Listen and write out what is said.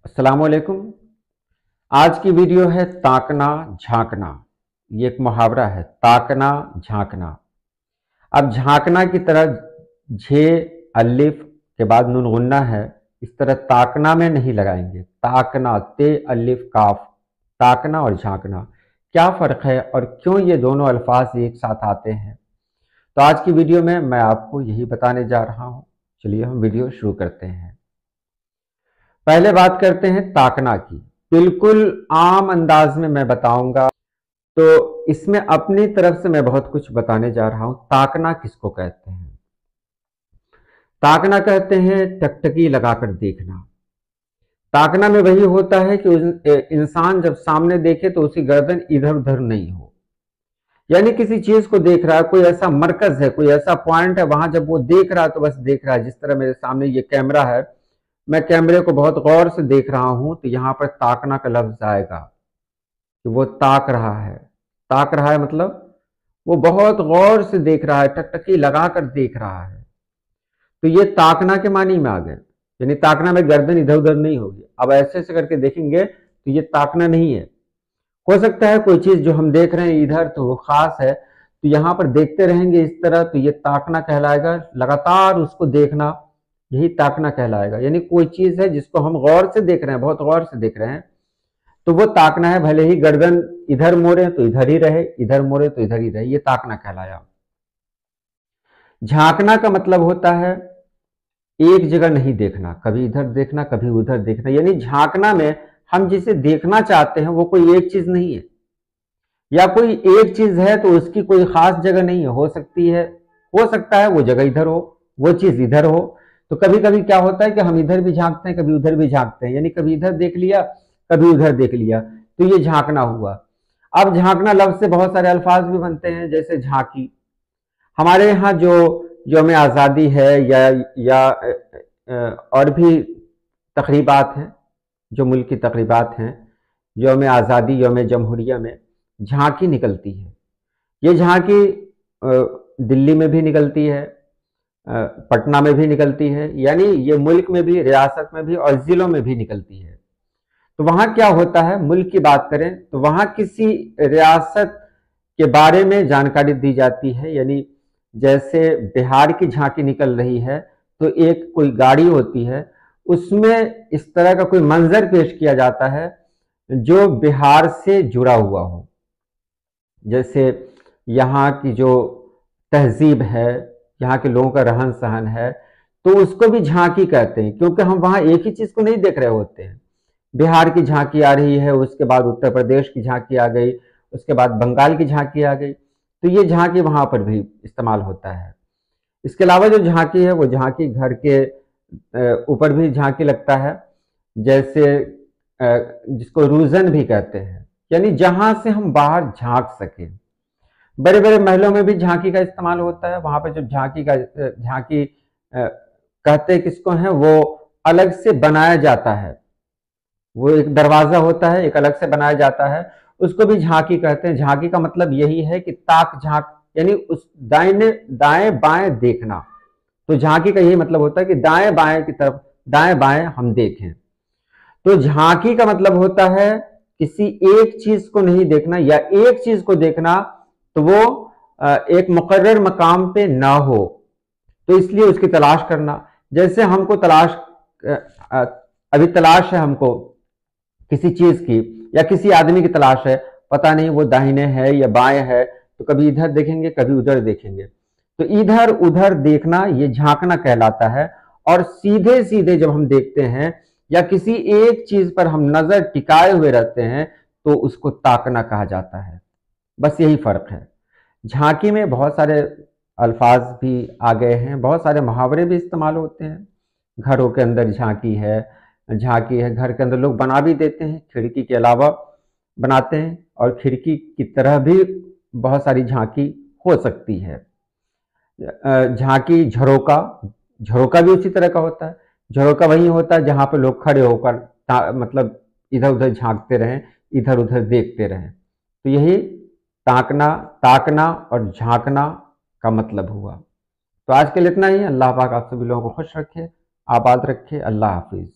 अस्सलामुअलैकुम। आज की वीडियो है ताकना झांकना। ये एक मुहावरा है, ताकना झांकना। अब झांकना की तरह झे अलिफ के बाद नून गुन्ना है, इस तरह ताकना में नहीं लगाएंगे। ताकना ते अलिफ काफ, ताकना और झांकना क्या फ़र्क है और क्यों ये दोनों अल्फाज एक साथ आते हैं, तो आज की वीडियो में मैं आपको यही बताने जा रहा हूँ। चलिए हम वीडियो शुरू करते हैं। पहले बात करते हैं ताकना की। बिल्कुल आम अंदाज में मैं बताऊंगा, तो इसमें अपनी तरफ से मैं बहुत कुछ बताने जा रहा हूं। ताकना किसको कहते हैं? ताकना कहते हैं टकटकी लगाकर देखना। ताकना में वही होता है कि इंसान जब सामने देखे तो उसकी गर्दन इधर उधर नहीं हो, यानी किसी चीज को देख रहा है, कोई ऐसा मरकज है, कोई ऐसा पॉइंट है, वहां जब वो देख रहा है तो बस देख रहा है। जिस तरह मेरे सामने ये कैमरा है, मैं कैमरे को बहुत गौर से देख रहा हूं, तो यहां पर ताकना का लफ्ज आएगा कि वो ताक रहा है। ताक रहा है मतलब वो बहुत गौर से देख रहा है, टकटकी लगाकर देख रहा है। तो ये ताकना के मानी में आ गए, यानी ताकना में गर्दन इधर उधर नहीं होगी। अब ऐसे ऐसे करके देखेंगे तो ये ताकना नहीं है। हो सकता है कोई चीज जो हम देख रहे हैं इधर तो वो खास है, तो यहां पर देखते रहेंगे इस तरह, तो ये ताकना कहलाएगा। लगातार उसको देखना, यही ताकना कहलाएगा। यानी कोई चीज है जिसको हम गौर से देख रहे हैं, बहुत गौर से देख रहे हैं, तो वो ताकना है। भले ही गर्दन इधर मोड़े तो इधर ही रहे, इधर मोड़े तो इधर ही रहे, ये ताकना कहलाया। झांकना का मतलब होता है एक जगह नहीं देखना, कभी इधर देखना कभी उधर देखना। यानी झांकना में हम जिसे देखना चाहते हैं वो कोई एक चीज नहीं है, या कोई एक चीज है तो उसकी कोई खास जगह नहीं है। हो सकता है वो जगह इधर हो, वो चीज इधर हो। तो कभी कभी क्या होता है कि हम इधर भी झांकते हैं, कभी उधर भी झांकते हैं, यानी कभी इधर देख लिया कभी उधर देख लिया, तो ये झांकना हुआ। अब झांकना लफ्ज से बहुत सारे अल्फाज भी बनते हैं, जैसे झांकी। हमारे यहाँ जो यौम आज़ादी है या और भी तकरीबात हैं, जो मुल्क की तकरीबात हैं, यौम आज़ादी यौम जमहूरिया में झांकी निकलती है। ये झांकी दिल्ली में भी निकलती है, पटना में भी निकलती है, यानी ये मुल्क में भी, रियासत में भी और ज़िलों में भी निकलती है। तो वहाँ क्या होता है, मुल्क की बात करें तो वहाँ किसी रियासत के बारे में जानकारी दी जाती है। यानी जैसे बिहार की झांकी निकल रही है तो एक कोई गाड़ी होती है, उसमें इस तरह का कोई मंजर पेश किया जाता है जो बिहार से जुड़ा हुआ हो। जैसे यहाँ की जो तहजीब है, यहाँ के लोगों का रहन सहन है, तो उसको भी झांकी कहते हैं, क्योंकि हम वहाँ एक ही चीज को नहीं देख रहे होते हैं। बिहार की झांकी आ रही है, उसके बाद उत्तर प्रदेश की झांकी आ गई, उसके बाद बंगाल की झांकी आ गई, तो ये झांकी वहां पर भी इस्तेमाल होता है। इसके अलावा जो झांकी है वो झांकी घर के ऊपर भी झांकी लगता है, जैसे जिसको रूजन भी कहते हैं, यानी जहां से हम बाहर झांक सके। बड़े बड़े महलों में भी झांकी का इस्तेमाल होता है। वहां पर जो झांकी कहते किसको है, वो अलग से बनाया जाता है। वो एक दरवाजा होता है, एक अलग से बनाया जाता है, उसको भी झांकी कहते हैं। झांकी का मतलब यही है कि ताक झांक, यानी उस दाहिने दाएं बाएं देखना। तो झांकी का यही मतलब होता है कि दाएं बाएं की तरफ, दाएं बाएं हम देखें। तो झांकी का मतलब होता है किसी एक चीज को नहीं देखना, या एक चीज को देखना तो वो एक मुकर्रर मकाम पे ना हो, तो इसलिए उसकी तलाश करना। जैसे हमको अभी तलाश है हमको किसी चीज की या किसी आदमी की तलाश है, पता नहीं वो दाहिने है या बाएं है, तो कभी इधर देखेंगे कभी उधर देखेंगे, तो इधर उधर देखना ये झांकना कहलाता है। और सीधे सीधे जब हम देखते हैं या किसी एक चीज पर हम नजर टिकाए हुए रहते हैं तो उसको ताकना कहा जाता है। बस यही फर्क है। झांकी में बहुत सारे अल्फाज भी आ गए हैं, बहुत सारे मुहावरे भी इस्तेमाल होते हैं। घरों के अंदर झांकी है, झांकी है, घर के अंदर लोग बना भी देते हैं, खिड़की के अलावा बनाते हैं, और खिड़की की तरह भी बहुत सारी झांकी हो सकती है। झांकी, झरोका, झरोका भी उसी तरह का होता है। झरोका वही होता है जहां पर लोग खड़े होकर मतलब इधर उधर झांकते रहें, इधर उधर देखते रहें। तो यही ताकना और झांकना का मतलब हुआ। तो आज के लिए इतना ही। अल्लाह पाक आप सभी लोगों को खुश रखे, आबाद रखे। अल्लाह हाफिज।